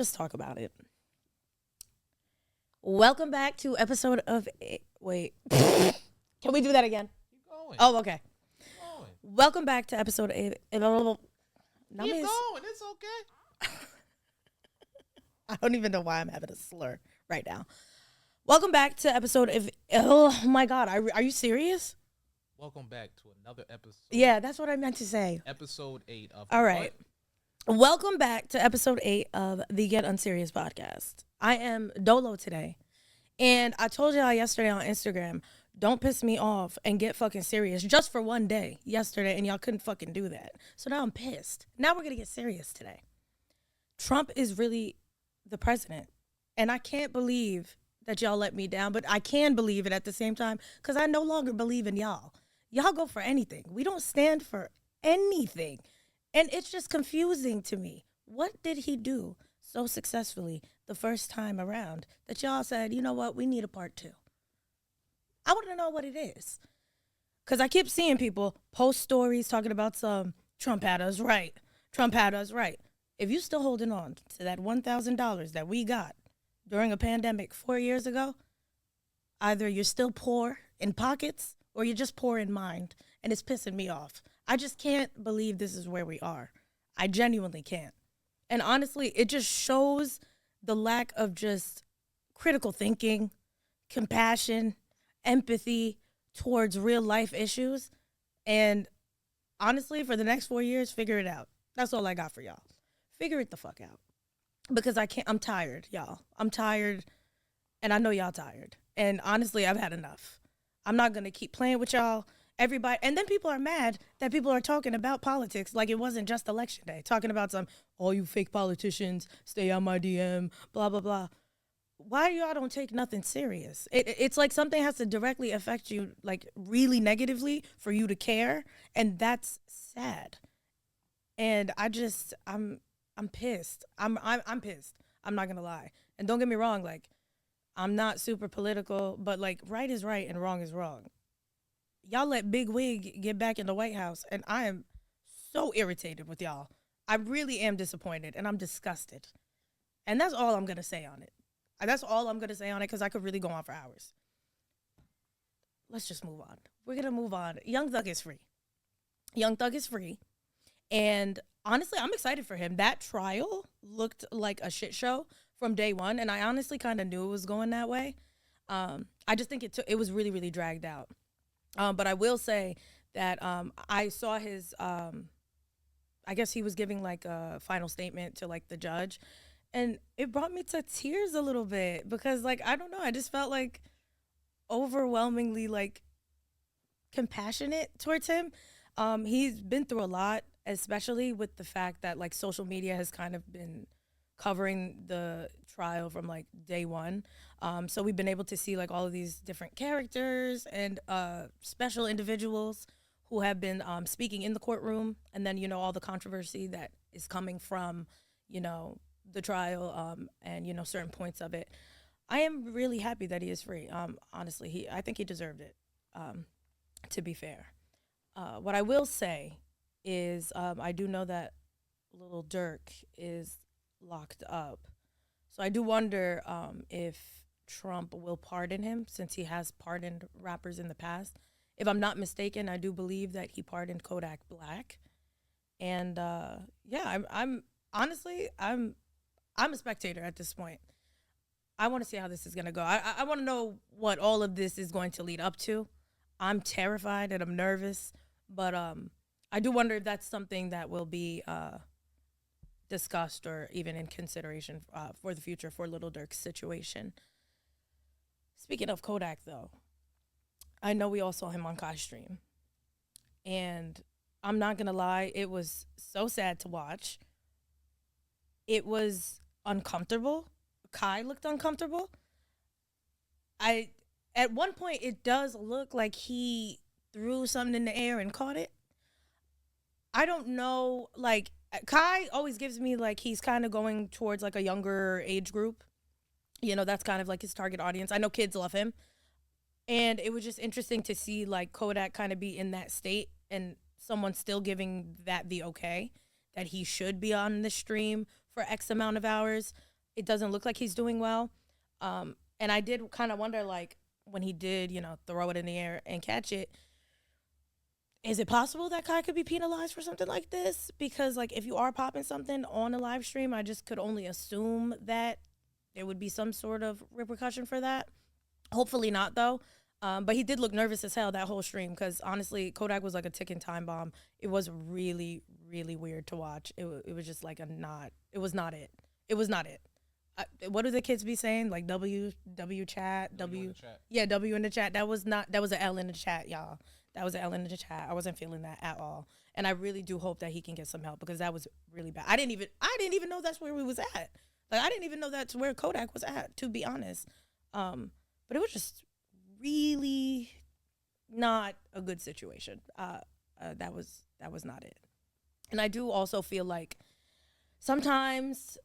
Just talk about it. Welcome back to episode of wait. Can we do that again? Keep going. Oh, okay. Keep going. Welcome back to episode 8. Keep going. It's okay. I don't even know why I'm having a slur right now. Welcome back to episode of oh my god, are you serious? Welcome back to another episode. Yeah, that's what I meant to say. Episode 8 of All right. Welcome back to episode 8 of the Get Unserious podcast. I am Dolo today. And I told y'all yesterday on Instagram, don't piss me off and get fucking serious just for one day yesterday, and y'all couldn't fucking do that. So now I'm pissed. Now we're going to get serious today. Trump is really the president. And I can't believe that y'all let me down, but I can believe it at the same time because I no longer believe in y'all. Y'all go for anything. We don't stand for anything. And it's just confusing to me. What did he do so successfully the first time around that y'all said, you know what, we need a part 2? I want to know what it is. Because I keep seeing people post stories talking about some Trump had us right. Trump had us right. If you still holding on to that $1,000 that we got during a pandemic 4 years ago, either you're still poor in pockets or you're just poor in mind. And it's pissing me off. I just can't believe this is where we are. I genuinely can't. And honestly, it just shows the lack of just critical thinking, compassion, empathy towards real life issues. And honestly, for the next 4 years, figure it out. That's all I got for y'all. Figure it the fuck out. Because I'm tired, y'all. I'm tired, and I know y'all tired. And honestly, I've had enough. I'm not going to keep playing with y'all. Everybody, and then people are mad that people are talking about politics like it wasn't just election day. Talking about all you fake politicians, stay on my DM, blah, blah, blah. Why y'all don't take nothing serious? It's like something has to directly affect you, like really negatively for you to care. And that's sad. And I'm pissed. I'm pissed. I'm not going to lie. And don't get me wrong, like, I'm not super political, but like right is right and wrong is wrong. Y'all let Big Wig get back in the White House, and I am so irritated with y'all. I really am disappointed, and I'm disgusted. And that's all I'm going to say on it. That's all I'm going to say on it, because I could really go on for hours. Let's just move on. We're going to move on. Young Thug is free. Young Thug is free. And honestly, I'm excited for him. That trial looked like a shit show from day one, and I honestly kind of knew it was going that way. I just think it was really, really dragged out. But I will say that I saw his, I guess he was giving like a final statement to like the judge. And it brought me to tears a little bit because like, I don't know, I just felt like overwhelmingly like compassionate towards him. He's been through a lot, especially with the fact that like social media has kind of been covering the trial from like day one. So we've been able to see like all of these different characters and special individuals who have been speaking in the courtroom, and then, you know, all the controversy that is coming from, you know, the trial and, you know, certain points of it. I am really happy that he is free. Honestly, I think he deserved it, to be fair. What I will say is I do know that Little Dirk is locked up. So I do wonder if Trump will pardon him, since he has pardoned rappers in the past. If I'm not mistaken, I do believe that he pardoned Kodak Black. And yeah, I'm honestly, I'm a spectator at this point. I want to see how this is going to go. I want to know what all of this is going to lead up to. I'm terrified and I'm nervous, but I do wonder if that's something that will be discussed or even in consideration for the future for Little Dirk's situation. Speaking of Kodak, though, I know we all saw him on Kai's stream. And I'm not going to lie, it was so sad to watch. It was uncomfortable. Kai looked uncomfortable. At one point, it does look like he threw something in the air and caught it. I don't know, like, Kai always gives me like he's kind of going towards like a younger age group. You know, that's kind of like his target audience. I know kids love him. And it was just interesting to see like Kodak kind of be in that state and someone still giving that the okay that he should be on the stream for X amount of hours. it doesn't look like he's doing well. And I did kind of wonder, like, when he did, throw it in the air and catch it, is it possible that Kai could be penalized for something like this? Because, like, if you are popping something on a live stream, I just could only assume that there would be some sort of repercussion for that. Hopefully not, though. But he did look nervous as hell that whole stream because, honestly, Kodak was like a ticking time bomb. It was really, really weird to watch. It was just like it was not it. It was not it. What do the kids be saying? Like W chat, W in the chat. Yeah, W in the chat. That was an L in the chat, y'all. That was an L in the chat. I wasn't feeling that at all. And I really do hope that he can get some help because that was really bad. I didn't even know that's where we was at. Like, I didn't even know that's where Kodak was at, to be honest. But it was just really not a good situation. That was not it. And I do also feel like sometimes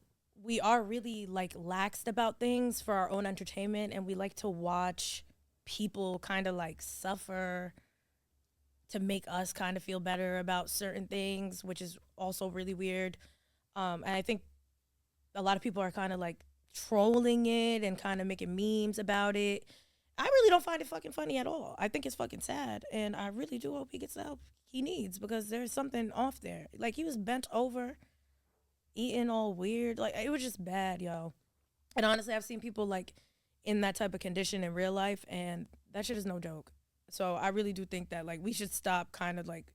we are really like laxed about things for our own entertainment, and we like to watch people kind of like suffer to make us kind of feel better about certain things, which is also really weird. And I think a lot of people are kind of like trolling it and kind of making memes about it. I really don't find it fucking funny at all. I think it's fucking sad, and I really do hope he gets the help he needs because there's something off there. Like, he was bent over, eating all weird. Like, it was just bad, yo. And honestly, I've seen people like in that type of condition in real life, and that shit is no joke. So I really do think that like we should stop kind of like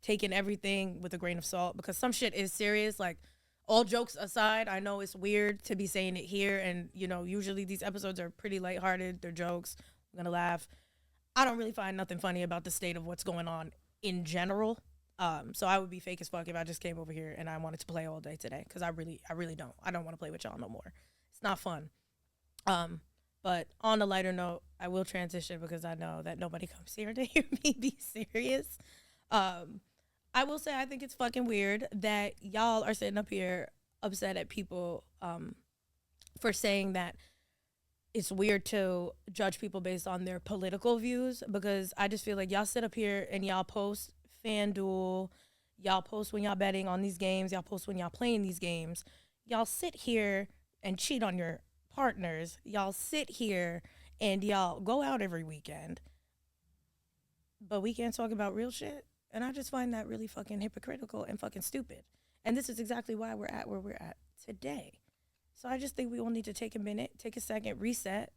taking everything with a grain of salt because some shit is serious. Like, all jokes aside, I know it's weird to be saying it here, and usually these episodes are pretty lighthearted. They're jokes. I'm gonna laugh. I don't really find nothing funny about the state of what's going on in general. So I would be fake as fuck if I just came over here and I wanted to play all day today because I really don't. I don't want to play with y'all no more. It's not fun. But on a lighter note, I will transition because I know that nobody comes here to hear me be serious. I will say I think it's fucking weird that y'all are sitting up here upset at people for saying that it's weird to judge people based on their political views because I just feel like y'all sit up here and y'all post FanDuel, y'all post when y'all betting on these games, y'all post when y'all playing these games. Y'all sit here and cheat on your partners. Y'all sit here and y'all go out every weekend. But we can't talk about real shit. And I just find that really fucking hypocritical and fucking stupid. And this is exactly why we're at where we're at today. So I just think we all need to take a minute, take a second, reset,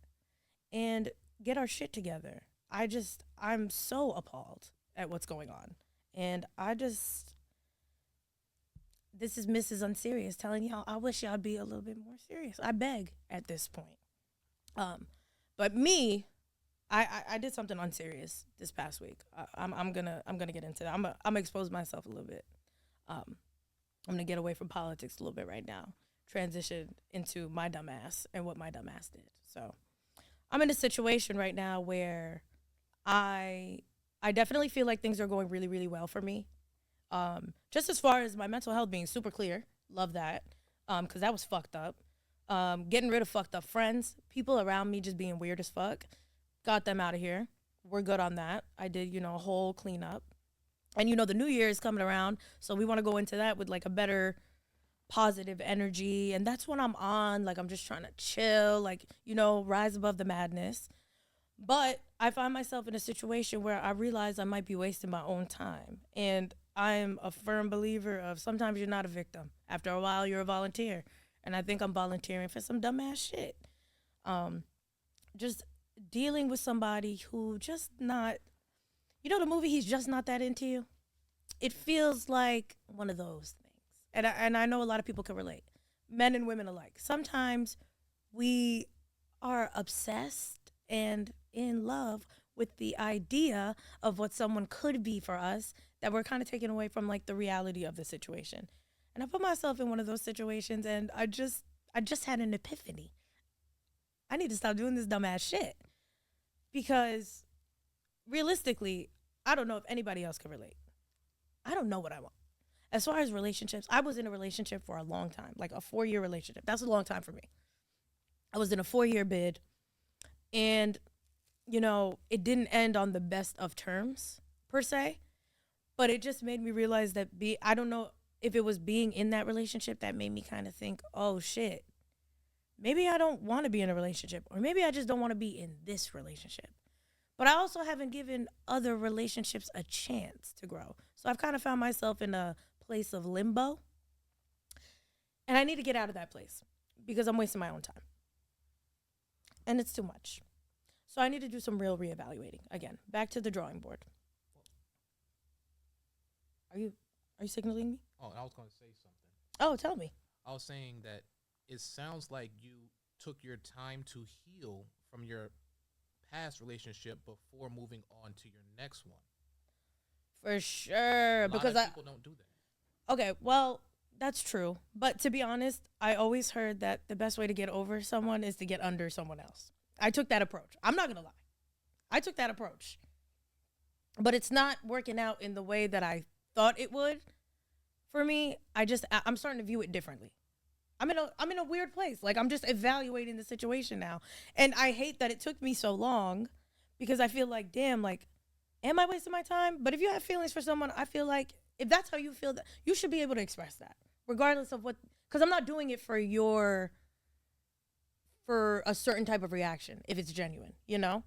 and get our shit together. I'm so appalled at what's going on. And this is Mrs. Unserious telling y'all, I wish y'all be a little bit more serious. I beg at this point. But me, I did something unserious this past week. I'm gonna get into that. I'm gonna expose myself a little bit. I'm gonna get away from politics a little bit right now. Transition into my dumbass and what my dumbass did. So I'm in a situation right now where I definitely feel like things are going really, really well for me. Just as far as my mental health being super clear, love that. Because that was fucked up. Getting rid of fucked up friends, people around me just being weird as fuck. Got them out of here. We're good on that. I did, a whole cleanup. And, the new year is coming around. So we want to go into that with like a better positive energy. And that's what I'm on. Like, I'm just trying to chill, like, rise above the madness. But I find myself in a situation where I realize I might be wasting my own time. And I'm a firm believer of sometimes you're not a victim. After a while, you're a volunteer. And I think I'm volunteering for some dumbass shit. Just dealing with somebody who just not, the movie He's Just Not That Into You? It feels like one of those things. And I know a lot of people can relate. Men and women alike. Sometimes we are obsessed and in love with the idea of what someone could be for us that we're kind of taken away from like the reality of the situation. And I put myself in one of those situations and I just had an epiphany. I need to stop doing this dumbass shit. Because realistically, I don't know if anybody else can relate. I don't know what I want. As far as relationships, I was in a relationship for a long time, like a 4-year relationship. That's a long time for me. I was in a 4-year bid and, it didn't end on the best of terms per se, but it just made me realize that I don't know if it was being in that relationship that made me kind of think, oh shit, maybe I don't want to be in a relationship, or maybe I just don't want to be in this relationship. But I also haven't given other relationships a chance to grow. So I've kind of found myself in a place of limbo. And I need to get out of that place because I'm wasting my own time. And it's too much. So I need to do some real reevaluating. Again, back to the drawing board. Are you signaling me? Oh, and I was going to say something. Oh, tell me. I was saying that it sounds like you took your time to heal from your past relationship before moving on to your next one. For sure. Because people don't do that. Okay, well, that's true. But to be honest, I always heard that the best way to get over someone is to get under someone else. I took that approach. I'm not going to lie. I took that approach. But it's not working out in the way that I thought it would. For me, I'm starting to view it differently. I'm in a weird place. Like, I'm just evaluating the situation now. And I hate that it took me so long because I feel like, damn, like, am I wasting my time? But if you have feelings for someone, I feel like if that's how you feel, that you should be able to express that regardless of what, because I'm not doing it for a certain type of reaction if it's genuine, you know?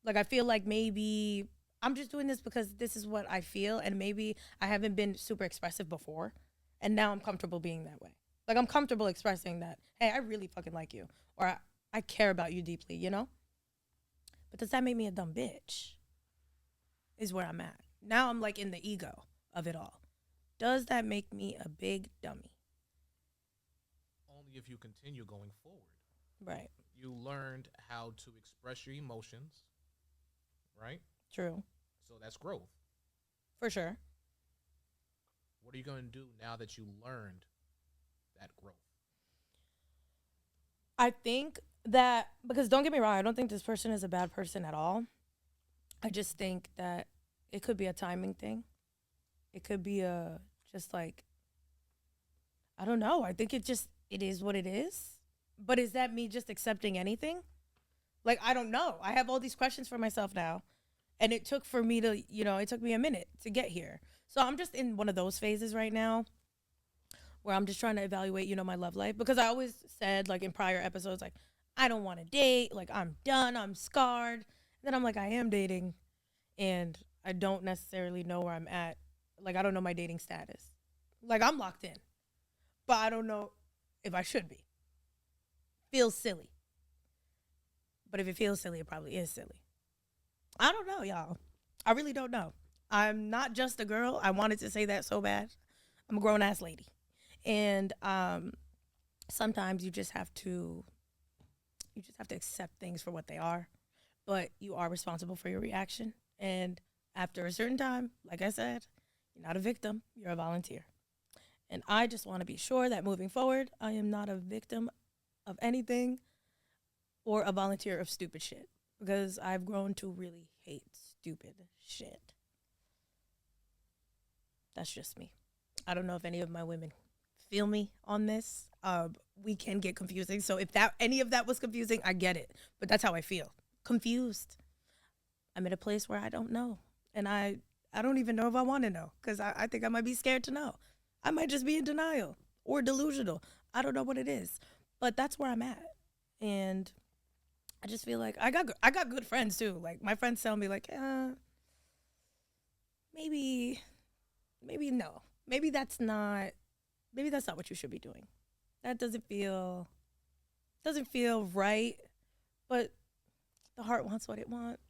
Like, I feel like maybe I'm just doing this because this is what I feel, and maybe I haven't been super expressive before, and now I'm comfortable being that way. Like, I'm comfortable expressing that, hey, I really fucking like you, or I care about you deeply, you know? But does that make me a dumb bitch? Is where I'm at. Now I'm like in the ego of it all. Does that make me a big dummy? Only if you continue going forward. Right. You learned how to express your emotions, right? True. So that's growth. For sure. What are you going to do now that you learned that growth? I think that, because don't get me wrong, I don't think this person is a bad person at all. I just think that it could be a timing thing. It could be just like, I don't know. I think it is what it is. But is that me just accepting anything? Like, I don't know. I have all these questions for myself now. And it took me a minute to get here. So I'm just in one of those phases right now where I'm just trying to evaluate, my love life. Because I always said, like, in prior episodes, like, I don't want to date. Like, I'm done. I'm scarred. And then I'm like, I am dating. And I don't necessarily know where I'm at. Like, I don't know my dating status. Like, I'm locked in. But I don't know if I should be. Feels silly. But if it feels silly, it probably is silly. I don't know, y'all. I really don't know. I'm not just a girl. I wanted to say that so bad. I'm a grown-ass lady. And sometimes you just have to accept things for what they are. But you are responsible for your reaction. And after a certain time, like I said, you're not a victim. You're a volunteer. And I just want to be sure that moving forward, I am not a victim of anything or a volunteer of stupid shit. Because I've grown to really hate stupid shit. That's just me. I don't know if any of my women feel me on this. We can get confusing. So if any of that was confusing, I get it. But that's how I feel. Confused. I'm at a place where I don't know. And I don't even know if I want to know. Because I think I might be scared to know. I might just be in denial or delusional. I don't know what it is. But that's where I'm at. And I just feel like I got good friends too. Like, my friends tell me, like, maybe no. Maybe that's not what you should be doing. That doesn't feel right. But the heart wants what it wants.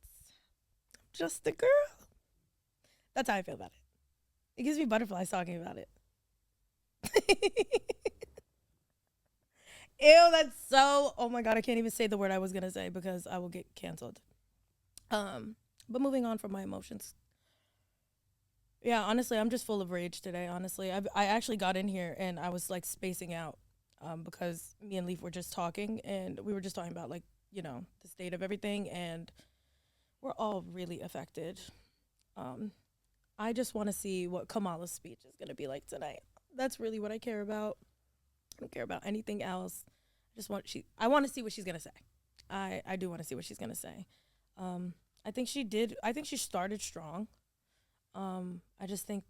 I'm just a girl. That's how I feel about it. It gives me butterflies talking about it. Ew, that's so, oh my God, I can't even say the word I was going to say because I will get canceled. But moving on from my emotions. Yeah, honestly, I'm just full of rage today, honestly. I actually got in here and I was like spacing out because me and Leaf were just talking and we were just talking about like, the state of everything, and we're all really affected. I just want to see what Kamala's speech is going to be like tonight. That's really what I care about. I don't care about anything else. I want to see what she's going to say. I do want to see what she's going to say. I think she started strong. I think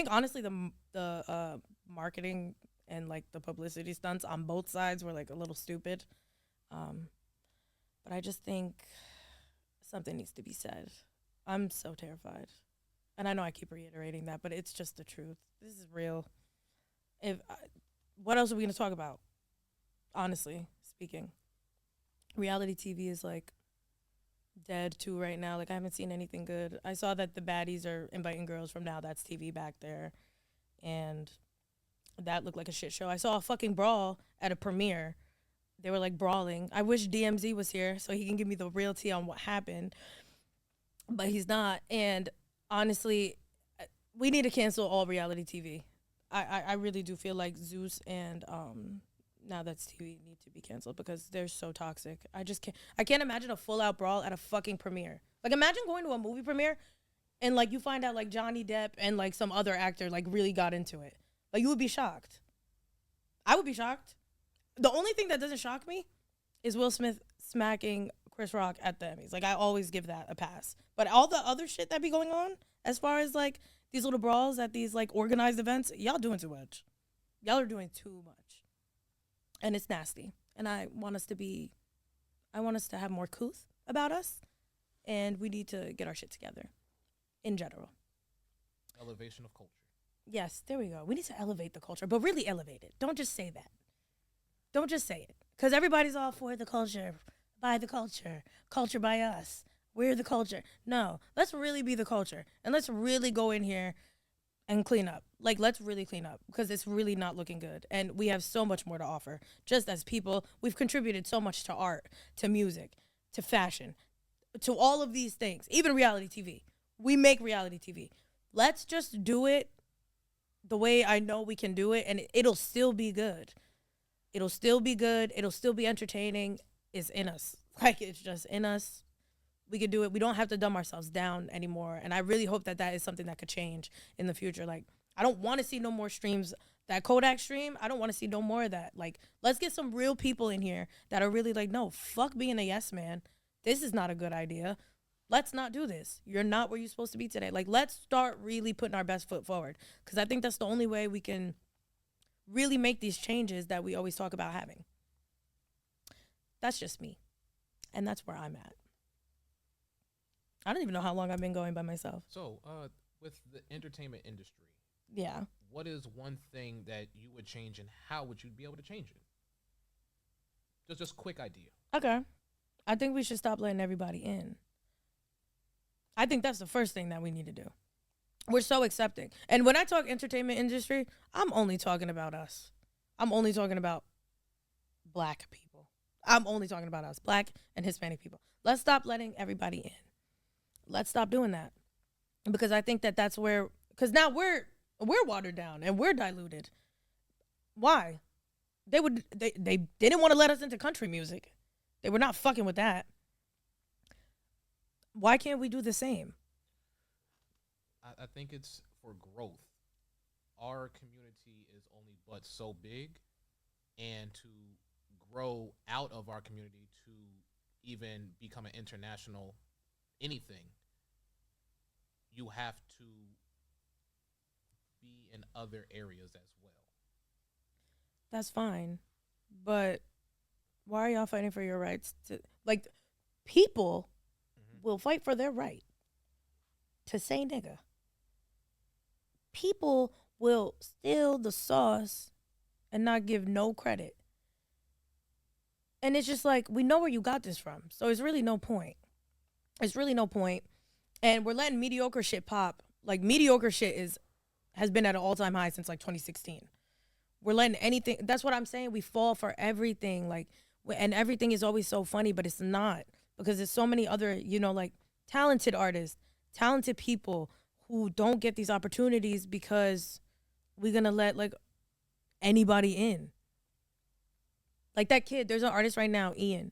honestly the marketing and like the publicity stunts on both sides were like a little stupid. Um, but I just think something needs to be said. I'm so terrified. And I know I keep reiterating that, but it's just the truth. This is real. If What else are we going to talk about? Honestly speaking, reality TV is like dead too right now. Like I haven't seen anything good. I saw that the baddies are inviting girls from Now That's TV back there, and that looked like a shit show. I saw a fucking brawl at a premiere. They were like brawling. I wish DMZ was here so he can give me the real tea on what happened, but he's not. And honestly, we need to cancel all reality TV. I really do feel like Zeus and Now That's TV need to be canceled because they're so toxic. I can't imagine a full out brawl at a fucking premiere. Like imagine going to a movie premiere and like you find out like Johnny Depp and like some other actor like really got into it. Like you would be shocked. I would be shocked. The only thing that doesn't shock me is Will Smith smacking Chris Rock at the Emmys. Like I always give that a pass. But all the other shit that be going on as far as like these little brawls at these like organized events, y'all doing too much. Y'all are doing too much. And it's nasty. And I want us to have more couth about us. And we need to get our shit together in general. Elevation of culture. Yes, there we go. We need to elevate the culture, but really elevate it. Don't just say that. Don't just say it. Because everybody's all for the culture, by the culture by us. We're the culture. No, let's really be the culture. And let's really go in here and clean up. Like, let's really clean up because it's really not looking good. And we have so much more to offer. Just as people, we've contributed so much to art, to music, to fashion, to all of these things, even reality TV. We make reality TV. Let's just do it the way I know we can do it, and it'll still be good. It'll still be good. It'll still be entertaining. It's in us. Like, it's just in us. We could do it. We don't have to dumb ourselves down anymore. And I really hope that that is something that could change in the future. Like, I don't want to see no more streams. That Kodak stream, I don't want to see no more of that. Like, let's get some real people in here that are really like, no, fuck being a yes man. This is not a good idea. Let's not do this. You're not where you're supposed to be today. Like, let's start really putting our best foot forward. Because I think that's the only way we can really make these changes that we always talk about having. That's just me. And that's where I'm at. I don't even know how long I've been going by myself. So, with the entertainment industry, yeah, what is one thing that you would change, and how would you be able to change it? Just quick idea. Okay. I think we should stop letting everybody in. I think that's the first thing that we need to do. We're so accepting. And when I talk entertainment industry, I'm only talking about us. I'm only talking about black people. I'm only talking about us, black and Hispanic people. Let's stop letting everybody in. Let's stop doing that. Because I think that that's where, because now we're watered down and we're diluted. Why? They didn't want to let us into country music. They were not fucking with that. Why can't we do the same? I think it's for growth. Our community is only but so big, and to grow out of our community to even become an international anything, you have to be in other areas as well. That's fine. But why are y'all fighting for your rights to, like, people will fight for their right to say nigga. People will steal the sauce and not give no credit. And it's just like, we know where you got this from. So it's really no point. It's really no point. And we're letting mediocre shit pop. Like, mediocre shit has been at an all-time high since like 2016. We're letting anything, that's what I'm saying. We fall for everything. Like, and everything is always so funny, but it's not. Because there's so many other, like, talented artists, talented people who don't get these opportunities because we're going to let, like, anybody in. Like that kid, there's an artist right now, Ian.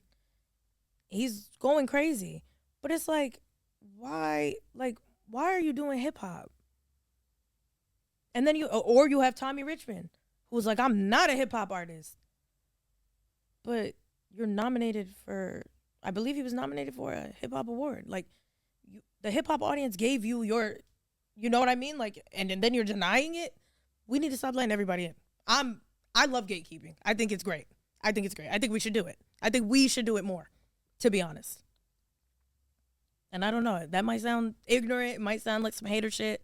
He's going crazy. But it's like, why are you doing hip hop? And then you have Tommy Richmond, who's like, I'm not a hip hop artist. But you're nominated for, I believe he was nominated for a hip hop award. Like, the hip hop audience gave you your, you know what I mean? Like, and then you're denying it. We need to stop letting everybody in. I love gatekeeping. I think it's great. I think it's great. I think we should do it. I think we should do it more, to be honest. And I don't know. That might sound ignorant. It might sound like some hater shit.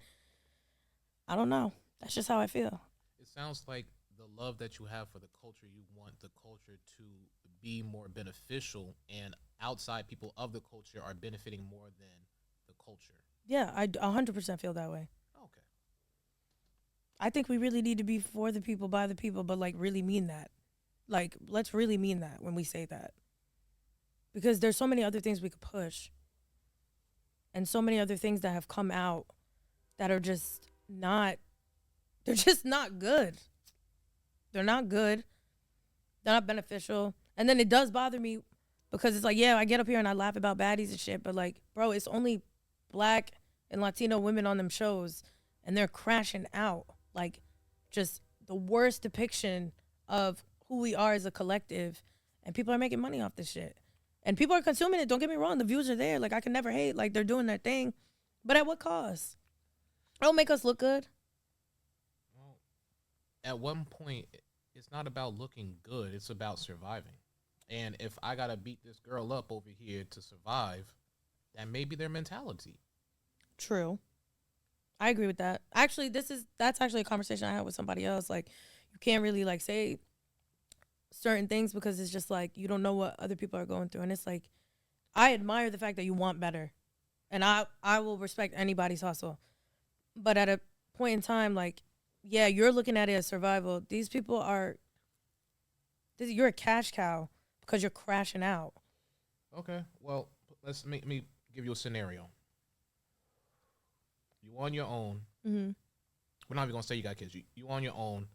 I don't know. That's just how I feel. It sounds like the love that you have for the culture, you want the culture to be more beneficial, and outside people of the culture are benefiting more than the culture. Yeah, I 100% feel that way. Okay. I think we really need to be for the people, by the people, but like really mean that. Like, let's really mean that when we say that. Because there's so many other things we could push. And so many other things that have come out that are just not, they're just not good. They're not good. They're not beneficial. And then it does bother me because it's like, yeah, I get up here and I laugh about baddies and shit, but like, bro, it's only Black and Latino women on them shows and they're crashing out. Like, just the worst depiction of who we are as a collective, and people are making money off this shit. And people are consuming it. Don't get me wrong. The views are there. Like, I can never hate. Like, they're doing their thing. But at what cost? It don't make us look good. Well, at one point, it's not about looking good. It's about surviving. And if I got to beat this girl up over here to survive, that may be their mentality. True. I agree with that. Actually, that's actually a conversation I had with somebody else. Like, you can't really, like, say certain things because it's just like you don't know what other people are going through. And it's like, I admire the fact that you want better, and I will respect anybody's hustle, but at a point in time, like, yeah, you're looking at it as survival. These people are, you're a cash cow because you're crashing out. Okay, well, let's make me give you a scenario. You on your own. Mm-hmm. We're not even gonna say you got kids. You on your own.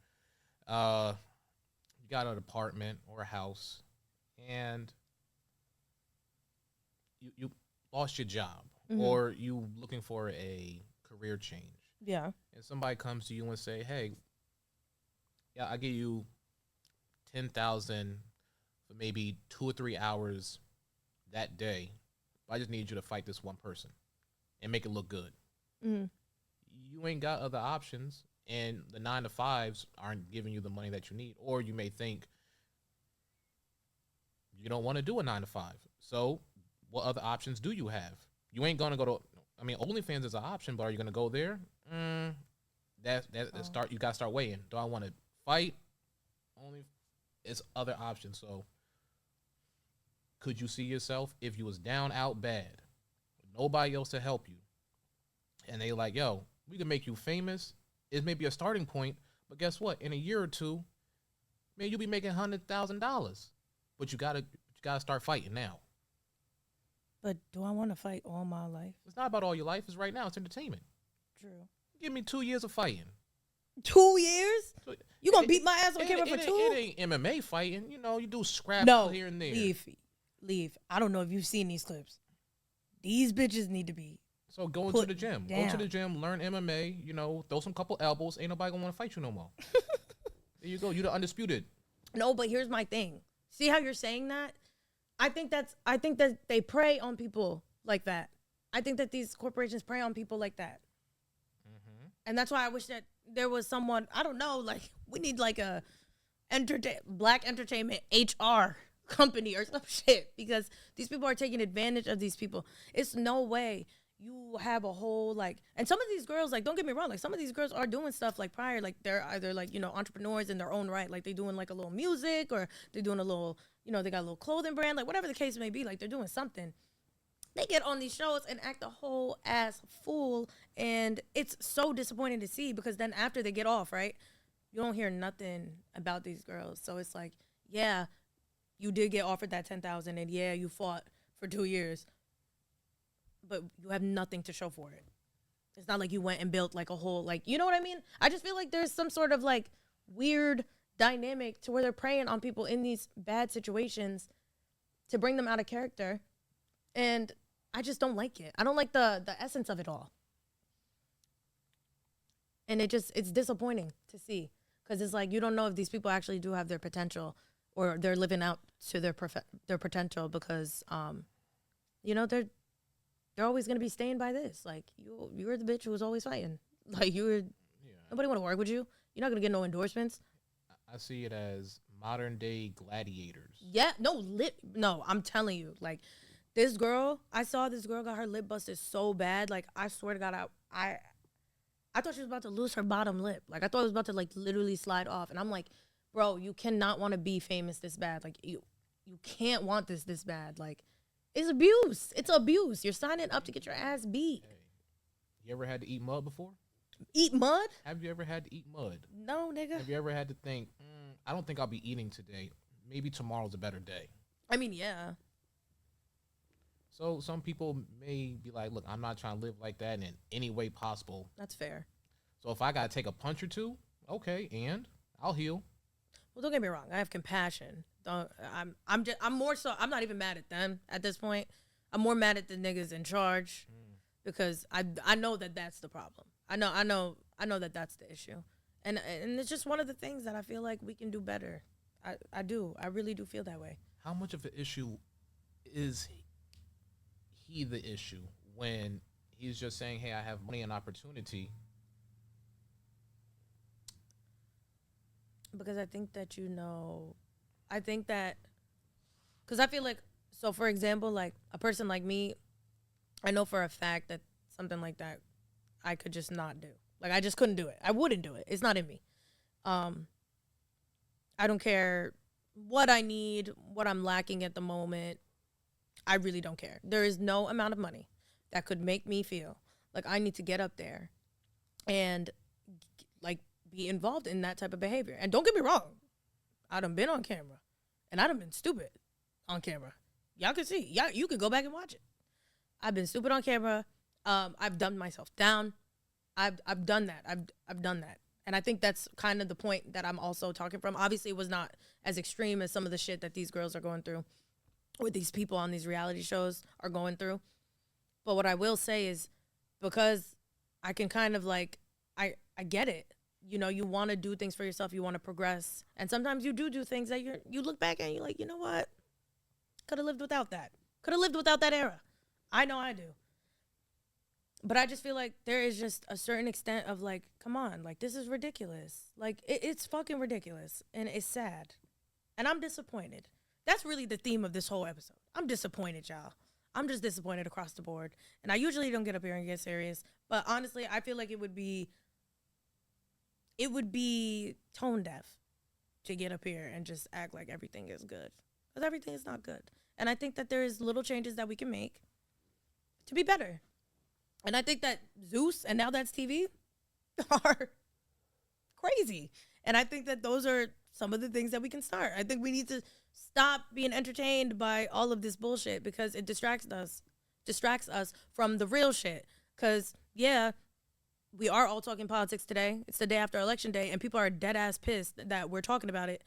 You got an apartment or a house, and you lost your job, or you looking for a career change. Yeah. And somebody comes to you and say, "Hey, yeah, I give you 10,000 for maybe 2 or 3 hours that day. But I just need you to fight this one person and make it look good." Mm-hmm. You ain't got other options, and the 9-to-5s aren't giving you the money that you need. Or you may think you don't want to do a 9-to-5. So what other options do you have? You ain't gonna go to. I mean, OnlyFans is an option, but are you gonna go there? That's start. You gotta start weighing. Do I want to fight? Only it's other options. So could you see yourself if you was down out bad, nobody else to help you, and they like, yo, we can make you famous. It may be a starting point, but guess what? In a year or two, man, you'll be making $100,000. But you gotta start fighting now. But do I want to fight all my life? It's not about all your life. It's right now. It's entertainment. True. Give me 2 years of fighting. 2 years? You gonna beat my ass on camera for 2? It ain't MMA fighting. You know, you do scraps here and there. Leave. I don't know if you've seen these clips. These bitches need to be. So go into the gym. Down. Go to the gym, learn MMA, you know, throw some couple elbows. Ain't nobody gonna want to fight you no more. There you go. You the undisputed. No, but here's my thing. See how you're saying that? I think that they prey on people like that. I think that these corporations prey on people like that. Mm-hmm. And that's why I wish that there was someone, I don't know, like we need like a Black entertainment HR company or some shit, because these people are taking advantage of these people. It's no way you have a whole, like, and some of these girls, like, don't get me wrong, like, some of these girls are doing stuff, like, prior, like, they're either, like, you know, entrepreneurs in their own right, like, they're doing, like, a little music, or they're doing a little, you know, they got a little clothing brand, like, whatever the case may be, like, they're doing something. They get on these shows and act a whole ass fool, and it's so disappointing to see, because then after they get off, right, you don't hear nothing about these girls. So it's like, yeah, you did get offered that 10,000, and yeah, you fought for 2 years, but you have nothing to show for it. It's not like you went and built like a whole, like, you know what I mean? I just feel like there's some sort of like weird dynamic to where they're preying on people in these bad situations to bring them out of character. And I just don't like it. I don't like the essence of it all. And it's disappointing to see, because it's like, you don't know if these people actually do have their potential, or they're living out to their potential, because, you know, they're always going to be staying by this. Like, you were the bitch who was always fighting. Like, nobody want to work with you. You're not going to get no endorsements. I see it as modern day gladiators. Yeah, no, I'm telling you, like this girl, I saw this girl got her lip busted so bad. Like I swear to God, I thought she was about to lose her bottom lip. Like I thought it was about to like literally slide off. And I'm like, bro, you cannot want to be famous this bad. Like you can't want this bad. Like it's abuse. It's abuse. You're signing up to get your ass beat. Hey, you ever had to eat mud before? Eat mud? Have you ever had to eat mud? No, nigga. Have you ever had to think, I don't think I'll be eating today. Maybe tomorrow's a better day. I mean, yeah. So some people may be like, look, I'm not trying to live like that in any way possible. That's fair. So if I got to take a punch or two, okay, and I'll heal. Well, don't get me wrong. I have compassion. I'm more so. I'm not even mad at them at this point. I'm more mad at the niggas in charge because I know that that's the problem. I know that that's the issue, and it's just one of the things that I feel like we can do better. I do. I really do feel that way. How much of an issue is he the issue when he's just saying, hey, I have money and opportunity? Because I think that because I feel like, so for example, like a person like me, I know for a fact that something like that I could just not do. Like I just couldn't do it. I wouldn't do it. It's not in me. I don't care what I need, what I'm lacking at the moment. I really don't care. There is no amount of money that could make me feel like I need to get up there and like be involved in that type of behavior. And don't get me wrong, I done been on camera and I done been stupid on camera. Y'all can see. You can go back and watch it. I've been stupid on camera. I've dumbed myself down. I've done that. I've done that. And I think that's kind of the point that I'm also talking from. Obviously, it was not as extreme as some of the shit that these girls are going through, or these people on these reality shows are going through. But what I will say is, because I can kind of like, I get it. You know, you want to do things for yourself. You want to progress. And sometimes you do things that you look back and you're like, you know what? Could have lived without that. Could have lived without that era. I know I do. But I just feel like there is just a certain extent of like, come on, like this is ridiculous. Like it's fucking ridiculous and it's sad. And I'm disappointed. That's really the theme of this whole episode. I'm disappointed, y'all. I'm just disappointed across the board. And I usually don't get up here and get serious. But honestly, I feel like it would be tone deaf to get up here and just act like everything is good. Because everything is not good. And I think that there is little changes that we can make to be better. And I think that Zeus and Now That's TV are crazy. And I think that those are some of the things that we can start. I think we need to stop being entertained by all of this bullshit because it distracts us from the real shit. Because, yeah, we are all talking politics today. It's the day after Election Day, and people are dead ass pissed that we're talking about it.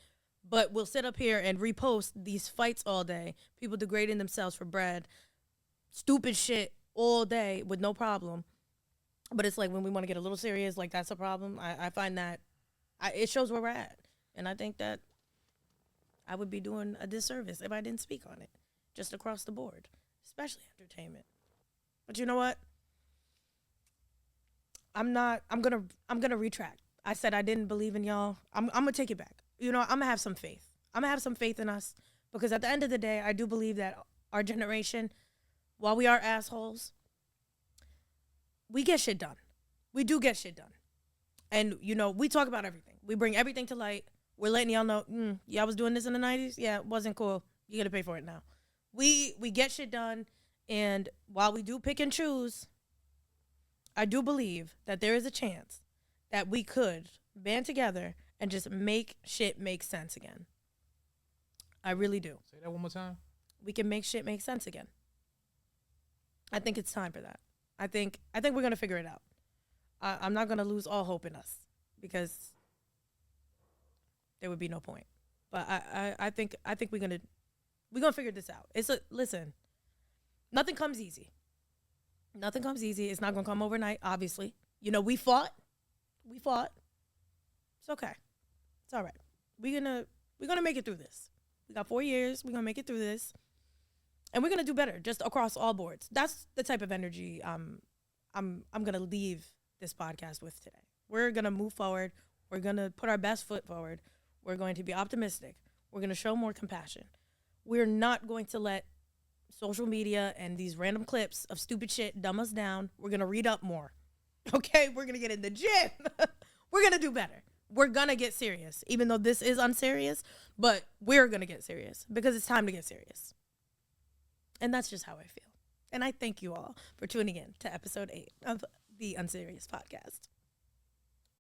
But we'll sit up here and repost these fights all day. People degrading themselves for bread. Stupid shit all day with no problem. But it's like when we want to get a little serious, like that's a problem. I find that it shows where we're at. And I think that I would be doing a disservice if I didn't speak on it, just across the board, especially entertainment. But you know what? I'm gonna retract. I said I didn't believe in y'all. I'm gonna take it back. You know, I'm gonna have some faith. I'm gonna have some faith in us because at the end of the day, I do believe that our generation, while we are assholes, we get shit done. We do get shit done. And, you know, we talk about everything. We bring everything to light. We're letting y'all know, yeah, I was doing this in the 90s. Yeah, it wasn't cool. You got to pay for it now. We get shit done. And while we do pick and choose, I do believe that there is a chance that we could band together and just make shit make sense again. I really do. Say that one more time. We can make shit make sense again. I think it's time for that. I think we're going to figure it out. I'm not going to lose all hope in us because there would be no point. But I think we're going to figure this out. Listen, nothing comes easy. Nothing comes easy. It's not going to come overnight, obviously. You know, we fought. It's okay. It's all right. We're going to make it through this. We got 4 years. We're going to make it through this. And we're going to do better just across all boards. That's the type of energy I'm going to leave this podcast with today. We're going to move forward. We're going to put our best foot forward. We're going to be optimistic. We're going to show more compassion. We're not going to let social media and these random clips of stupid shit dumb us down. We're going to read up more. Okay? We're going to get in the gym. We're going to do better. We're going to get serious, even though this is unserious, but we're going to get serious because it's time to get serious. And that's just how I feel. And I thank you all for tuning in to episode 8 of the Unserious podcast.